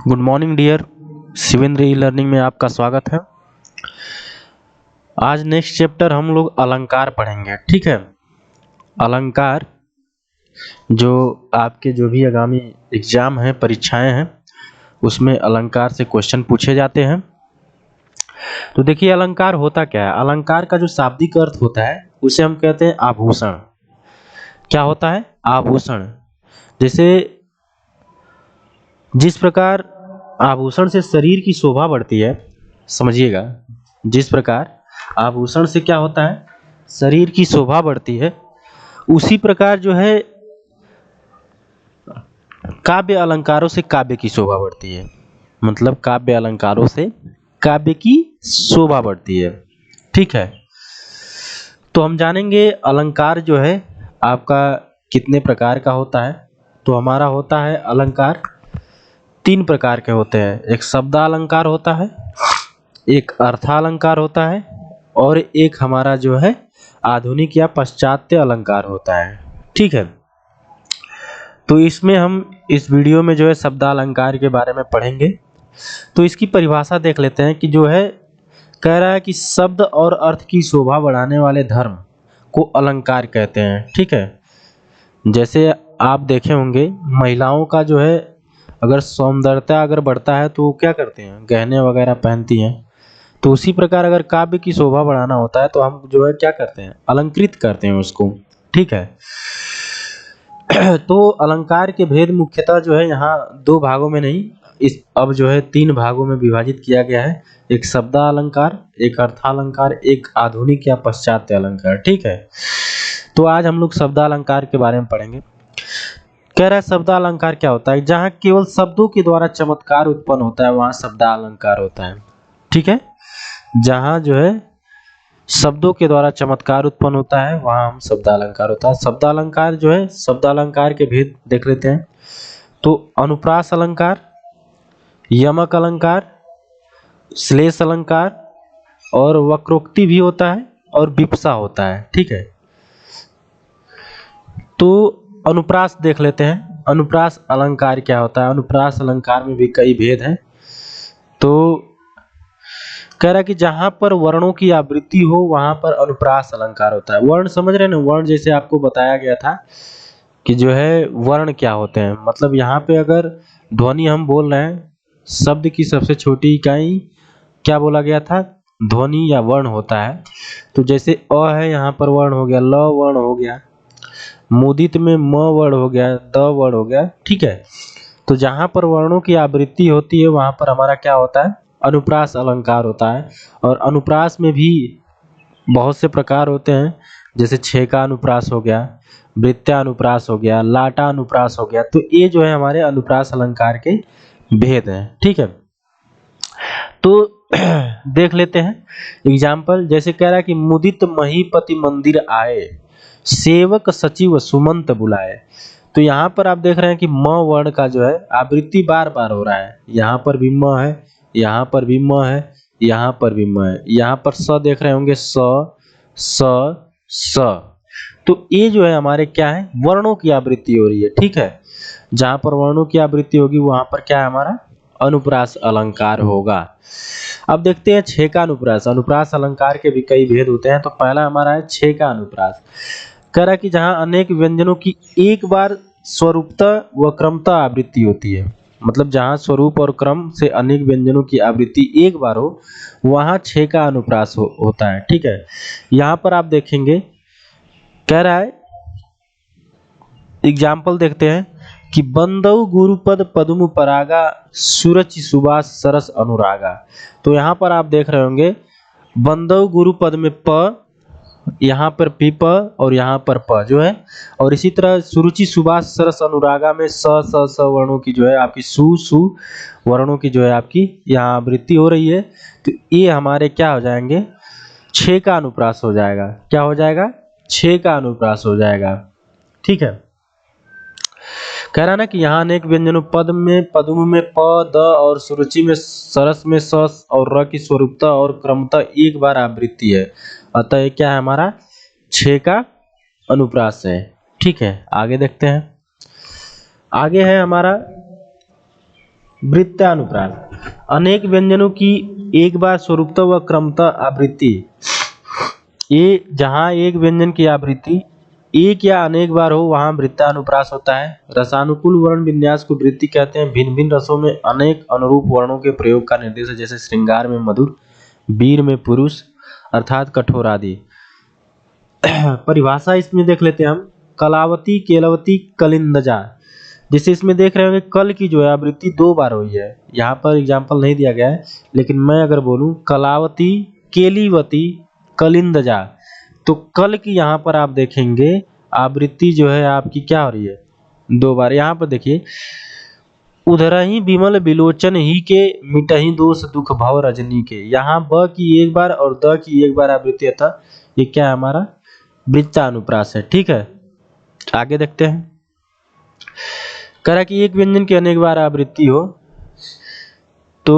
Good morning dear. Shivendra e learning में आपका स्वागत है। आज नेक्स्ट चैप्टर हम लोग अलंकार पढ़ेंगे। ठीक है, अलंकार जो आपके जो भी आगामी एग्जाम हैं, परीक्षाएं हैं, उसमें अलंकार से क्वेश्चन पूछे जाते हैं। तो देखिए अलंकार होता क्या है। अलंकार का जो शाब्दिक अर्थ होता है उसे हम कहते हैं आभूषण। क्या होता है? आभूषण। जैसे जिस प्रकार आभूषण से शरीर की शोभा बढ़ती है, समझिएगा, जिस प्रकार आभूषण से क्या होता है, शरीर की शोभा बढ़ती है, उसी प्रकार जो है काव्य अलंकारों से काव्य की शोभा बढ़ती है। मतलब काव्य अलंकारों से काव्य की शोभा बढ़ती है। ठीक है, तो हम जानेंगे अलंकार जो है आपका कितने प्रकार का होता है। तो हमारा होता है अलंकार 3 प्रकार के होते हैं। एक शब्दालंकार होता है, एक अर्थालंकार होता है, और एक हमारा जो है आधुनिक या पाश्चात्य अलंकार होता है। ठीक है, तो इसमें हम इस वीडियो में जो है शब्दालंकार के बारे में पढ़ेंगे। तो इसकी परिभाषा देख लेते हैं कि जो है कह रहा है कि शब्द और अर्थ की शोभा बढ़ाने वाले धर्म को अलंकार कहते हैं। ठीक है, जैसे आप देखे होंगे महिलाओं का जो है अगर सौंदर्यता अगर बढ़ता है तो वो क्या करते हैं, गहने वगैरह पहनती हैं। तो उसी प्रकार अगर काव्य की शोभा बढ़ाना होता है तो हम जो है क्या करते हैं, अलंकृत करते हैं उसको। ठीक है, तो अलंकार के भेद मुख्यतः जो है यहाँ 2 भागों में नहीं, इस अब जो है 3 भागों में विभाजित किया गया है। एक शब्दालंकार, एक अर्थालंकार, एक आधुनिक या पाश्चात्य अलंकार। ठीक है, तो आज हम लोग शब्दालंकार के बारे में पढ़ेंगे। कह रहा है शब्दालंकार क्या होता है, जहाँ केवल शब्दों के द्वारा चमत्कार उत्पन्न होता है वहाँ शब्दालंकार होता है। ठीक है, जहाँ जो है शब्दों के द्वारा चमत्कार उत्पन्न होता है वहाँ हम शब्दालंकार होता है। शब्दालंकार जो है, शब्दालंकार के भेद देख लेते हैं। तो अनुप्रास अलंकार, यमक अलंकार, श्लेष अलंकार, और वक्रोक्ति भी होता है, और विपसा होता है। ठीक है, तो अनुप्रास देख लेते हैं। अनुप्रास अलंकार क्या होता है। अनुप्रास अलंकार में भी कई भेद हैं। तो कह रहा है कि जहां पर वर्णों की आवृत्ति हो वहां पर अनुप्रास अलंकार होता है। वर्ण समझ रहे हैं ना, वर्ण जैसे आपको बताया गया था कि जो है वर्ण क्या होते हैं। मतलब यहाँ पे अगर ध्वनि हम बोल रहे हैं, शब्द की सबसे छोटी इकाई क्या बोला गया था, ध्वनि या वर्ण होता है। तो जैसे अ है, यहाँ पर वर्ण हो गया, ल वर्ण हो गया, मुदित में म वर्ण हो गया, द वर्ण हो गया। ठीक है, तो जहां पर वर्णों की आवृत्ति होती है वहां पर हमारा क्या होता है, अनुप्रास अलंकार होता है। और अनुप्रास में भी बहुत से प्रकार होते हैं, जैसे छेका अनुप्रास हो गया, वृत्या अनुप्रास हो गया, लाटा अनुप्रास हो गया। तो ये जो है हमारे अनुप्रास अलंकार के भेद हैं। ठीक है, तो देख लेते हैं एग्जाम्पल। जैसे कह रहा है कि मुदित महीपति मंदिर आए, सेवक सचिव सुमंत बुलाए। तो यहाँ पर आप देख रहे हैं कि म वर्ण का जो है आवृत्ति बार बार हो रहा है। यहाँ पर भी म है, यहाँ पर भी म है, यहाँ पर भी म है, यहाँ पर स देख रहे होंगे, स स स। तो ये जो है हमारे क्या है, वर्णों की आवृत्ति हो रही है। ठीक है, जहां पर वर्णों की आवृत्ति होगी वहां पर क्या है, हमारा अनुप्रास अलंकार होगा। अब देखते हैं छेका अनुप्रास। अनुप्रास अलंकार के भी कई भेद होते हैं। तो पहला हमारा है छेका अनुप्रास। कह रहा है कि जहां अनेक व्यंजनों की एक बार स्वरूपतः व क्रमतः आवृत्ति होती है। मतलब जहां स्वरूप और क्रम से अनेक व्यंजनों की आवृत्ति एक बार हो वहां छेका अनुप्रास होता है। ठीक है, यहाँ पर आप देखेंगे कह रहा है, एग्जाम्पल देखते हैं कि बंदौ गुरुपद पद्म परागा, सुरचि सुबास सरस अनुरागा। तो यहाँ पर आप देख रहे होंगे बंदौ गुरुपद में प, यहाँ पर पी प, और यहाँ पर प जो है, और इसी तरह सुरुचि सुबास सरस अनुरागा में स स स वर्णों की जो है आपकी सु वर्णों की जो है आपकी यहाँ आवृत्ति हो रही है। तो ये हमारे क्या हो जाएंगे, छे का अनुप्रास हो जाएगा। क्या हो जाएगा, छे का अनुप्रास हो जाएगा। ठीक है, कह रहा ना कि यहाँ अनेक व्यंजनों पद में पद्म में प द और सुरुचि में सरस में स और र की स्वरूपता और क्रमता एक बार आवृत्ति है। अतः ये क्या है, हमारा छे का अनुप्रास है। ठीक है, आगे देखते हैं। आगे है हमारा वृत्तानुप्रास अनेक व्यंजनों की एक बार स्वरूपतः व क्रमतः आवृत्ति। ये जहाँ एक व्यंजन की आवृत्ति एक या अनेक बार हो वहाँ वृत्तानुप्रास होता है। रसानुकूल वर्ण विन्यास को वृत्ति कहते हैं। भिन्न भिन्न रसों में अनेक अनुरूप वर्णों के प्रयोग का निर्देश है, जैसे श्रृंगार में मधुर, वीर में पुरुष अर्थात कठोर आदि। परिभाषा इसमें देख लेते हैं हम। कलावती, केलवती, कलिंदजा। जैसे इसमें देख रहे होंगे कल की जो है आवृत्ति 2 बार हुई है। यहाँ पर एग्जाम्पल नहीं दिया गया है, लेकिन मैं अगर बोलूँ कलावती, केलीवती, कलिंदजा, तो कल की यहाँ पर आप देखेंगे आवृत्ति जो है आपकी क्या हो रही है, 2 बार। यहाँ पर देखिए, उधरहि विमल विलोचन ही के मिटहि दोष दुख भव रजनी के। यहाँ ब की 1 बार और द की 1 बार आवृत्ति था। ये क्या है, हमारा वृत्तानुप्रास है। ठीक है, आगे देखते हैं। कह रहा कि एक व्यंजन की अनेक बार आवृत्ति हो तो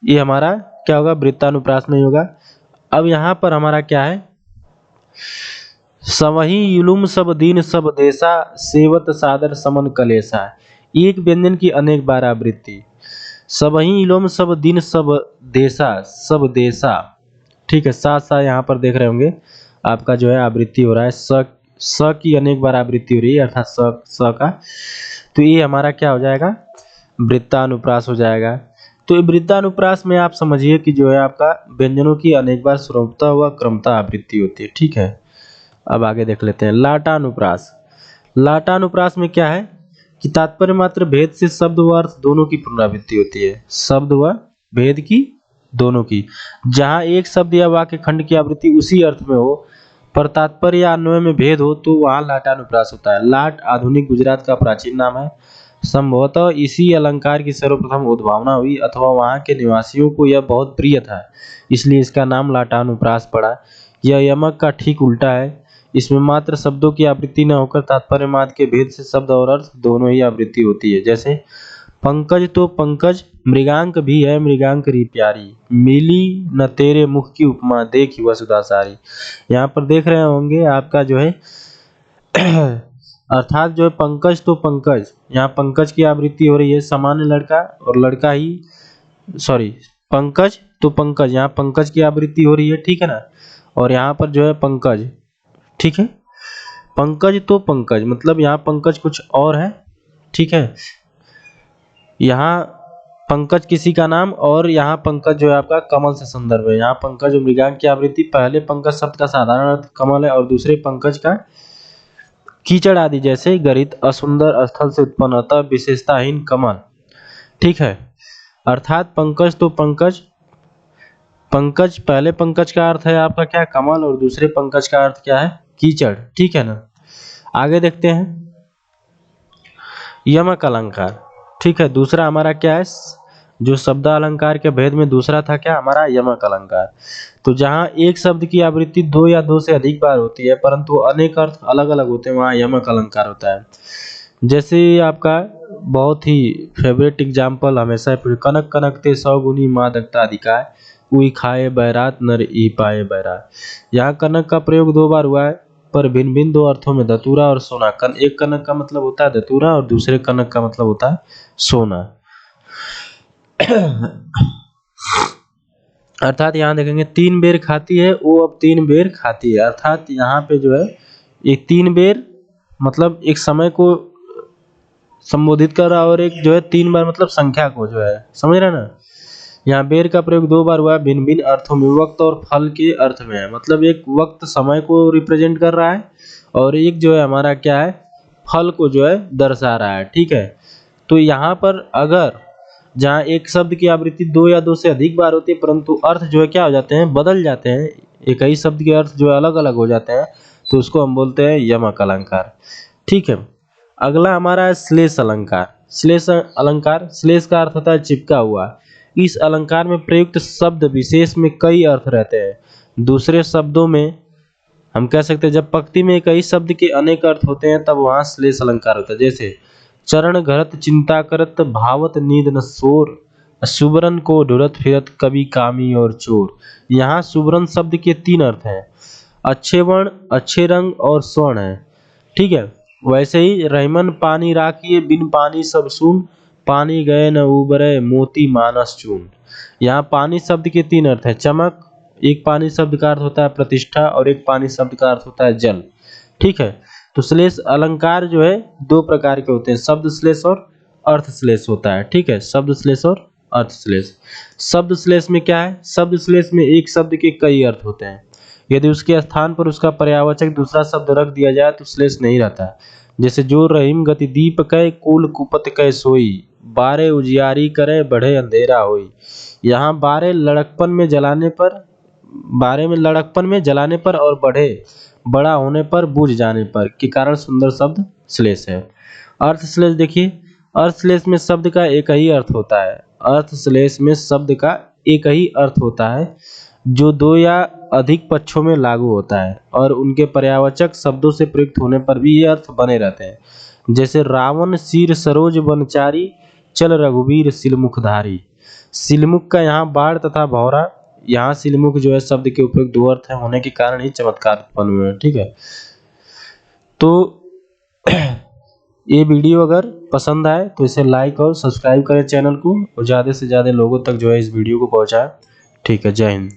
ये हमारा क्या होगा, वृत्तानुप्रास नहीं होगा। अब यहाँ पर हमारा क्या है, सवही युलुम सब दीन सब देशा सेवत सादर समन कलेसा। एक व्यंजन की अनेक बार आवृत्ति। सवही युलुम सब दिन सब देशा। ठीक है, साथ साथ यहाँ पर देख रहे होंगे आपका जो है आवृत्ति हो रहा है। स की अनेक बार आवृत्ति हो रही है, अर्थात स का। तो ये हमारा क्या हो जाएगा, वृत्तानुप्रास हो जाएगा। तो वृत्तानुप्रास में आप समझिए कि जो है आपका व्यंजनों की अनेक बार स्वरूपतः व क्रमतः आवृत्ति होती है। ठीक है, अब आगे देख लेते हैं। लाटानुप्रास। लाटानुप्रास में क्या है कि तात्पर्य मात्र भेद से शब्द व अर्थ दोनों की पुनरावृत्ति होती है। शब्द व भेद की दोनों की। जहाँ एक शब्द या वाक्य खंड की आवृत्ति उसी अर्थ में हो पर तात्पर्य या अन्वय में भेद हो तो वहाँ लाटानुप्रास होता है। लाट आधुनिक गुजरात का प्राचीन नाम है। संभवतः इसी अलंकार की सर्वप्रथम उद्भावना हुई अथवा वहाँ के निवासियों को यह बहुत प्रिय था, इसलिए इसका नाम लाटानुप्रास पड़ा। यह यमक का ठीक उल्टा है। इसमें मात्र शब्दों की आवृत्ति न होकर तात्पर्य मात्र के भेद से शब्द और अर्थ दोनों ही आवृत्ति होती है। जैसे पंकज तो पंकज, मृगांक भी है मृगांक री प्यारी, मिली न तेरे मुख की उपमा देखी वसुधा सारी। यहाँ पर देख रहे होंगे आपका जो है अर्थात जो है पंकज तो पंकज, यहाँ पंकज की आवृत्ति हो रही है सामान्य लड़का और लड़का ही, सॉरी, पंकज तो पंकज, यहाँ पंकज की आवृत्ति हो रही है। ठीक है ना, और यहाँ पर जो है पंकज। ठीक है, पंकज तो पंकज मतलब यहाँ पंकज कुछ और है। ठीक है, यहाँ पंकज किसी का नाम और यहाँ पंकज जो है आपका कमल से संदर्भ है। यहाँ पंकज और मृगांक की आवृत्ति। पहले पंकज शब्द का साधारण अर्थ कमल है और दूसरे पंकज का कीचड़ आदि जैसे गरित असुंदर स्थल से उत्पन्न अतः विशेषताहीन कमल। ठीक है, अर्थात पंकज तो पंकज, पंकज पहले पंकज का अर्थ है आपका क्या, कमल, और दूसरे पंकज का अर्थ क्या है, कीचड़। ठीक है ना, आगे देखते हैं। यमक अलंकार। ठीक है, दूसरा हमारा क्या है, जो शब्द अलंकार के भेद में दूसरा था क्या हमारा, यमक अलंकार। तो जहाँ एक शब्द की आवृत्ति 2 या 2 से अधिक बार होती है परंतु अनेक अर्थ अलग अलग होते हैं, वहाँ यमक अलंकार होता है। जैसे आपका बहुत ही फेवरेट एग्जाम्पल हमेशा, कनक कनकते 100 गुनी मादकता अधिकार उई खाए बैरात नर ई पाए बैरात। यहाँ कनक का प्रयोग 2 बार हुआ है पर भिन्न भिन्न 2 अर्थों में, धतूरा और सोना। एक कनक का मतलब होता है धतूरा और दूसरे कनक का मतलब होता है सोना। अर्थात यहाँ देखेंगे 3 बेर खाती है वो अब 3 बेर खाती है। अर्थात यहाँ पे जो है एक 3 बेर मतलब एक समय को संबोधित कर रहा और एक जो है 3 बार मतलब संख्या को जो है, समझ रहे ना। यहाँ बेर का प्रयोग 2 बार हुआ, भिन्न भिन्न अर्थों में, वक्त और फल के अर्थ में है। मतलब एक वक्त समय को रिप्रेजेंट कर रहा है और एक जो है हमारा क्या है, फल को जो है दर्शा रहा है। ठीक है, तो यहाँ पर अगर जहाँ एक शब्द की आवृत्ति 2 या 2 से अधिक बार होती है परंतु अर्थ जो है क्या हो जाते हैं, बदल जाते हैं, एक ही शब्द के अर्थ जो है अलग अलग हो जाते हैं, तो उसको हम बोलते हैं यमक अलंकार। ठीक है, अगला हमारा है श्लेष अलंकार। श्लेष अलंकार, श्लेष का अर्थ होता है चिपका हुआ। इस अलंकार में प्रयुक्त शब्द विशेष में कई अर्थ रहते हैं। दूसरे शब्दों में हम कह सकते हैं जब पंक्ति में एक ही शब्द के अनेक अर्थ होते हैं तब वहाँ श्लेष अलंकार होता है। जैसे चरण घरत चिंता करत भावत नींद न शोर, सुबरन को ढुरत फिरत कभी कामी और चोर। यहाँ सुबरन शब्द के 3 अर्थ हैं, अच्छे वर्ण, अच्छे रंग और स्वर्ण है। ठीक है, वैसे ही रहमन पानी राखिए बिन पानी सब सुन, पानी गए न उबरे मोती मानस चून। यहाँ पानी शब्द के 3 अर्थ है। चमक, एक पानी शब्द का अर्थ होता है प्रतिष्ठा, और एक पानी शब्द का अर्थ होता है जल। ठीक है, तो श्लेष अलंकार जो है 2 प्रकार के होते हैं, शब्द श्लेष और अर्थ श्लेष होता है। ठीक है, शब्द श्लेष और अर्थ श्लेष। शब्द श्लेष में क्या है, शब्द श्लेष में एक शब्द के कई अर्थ होते हैं। यदि उसके स्थान पर उसका पर्यायवाचक दूसरा शब्द रख दिया जाए तो श्लेष नहीं रहता है। जैसे जो रहीम गति दीप कै कुल कुपत कै सोई, बारे उजियारी करे बढ़े अंधेरा होई। यहाँ बारे लड़कपन में जलाने पर, बारे में लड़कपन में जलाने पर और बढ़े बड़ा होने पर बुझ जाने पर के कारण सुंदर शब्द श्लेष है। अर्थ श्लेष देखिए, अर्थ श्लेष में शब्द का एक ही अर्थ होता है। अर्थ श्लेष में शब्द का एक ही अर्थ होता है जो 2 या अधिक पक्षों में लागू होता है, और उनके पर्यायवाचक शब्दों से प्रयुक्त होने पर भी ये अर्थ बने रहते हैं। जैसे रावण शीर सरोज बनचारी, चल रघुवीर सिलमुखधारी। सिलमुख का यहाँ बाढ़ तथा भौरा, यहाँ सिलमुख जो है शब्द के उपयुक्त 2 अर्थ होने के कारण ही चमत्कार उत्पन्न हुए हैं। ठीक है, तो ये वीडियो अगर पसंद आए तो इसे लाइक और सब्सक्राइब करें चैनल को, और ज़्यादा से ज़्यादा लोगों तक जो है इस वीडियो को पहुँचाएं। ठीक है, जय हिंद।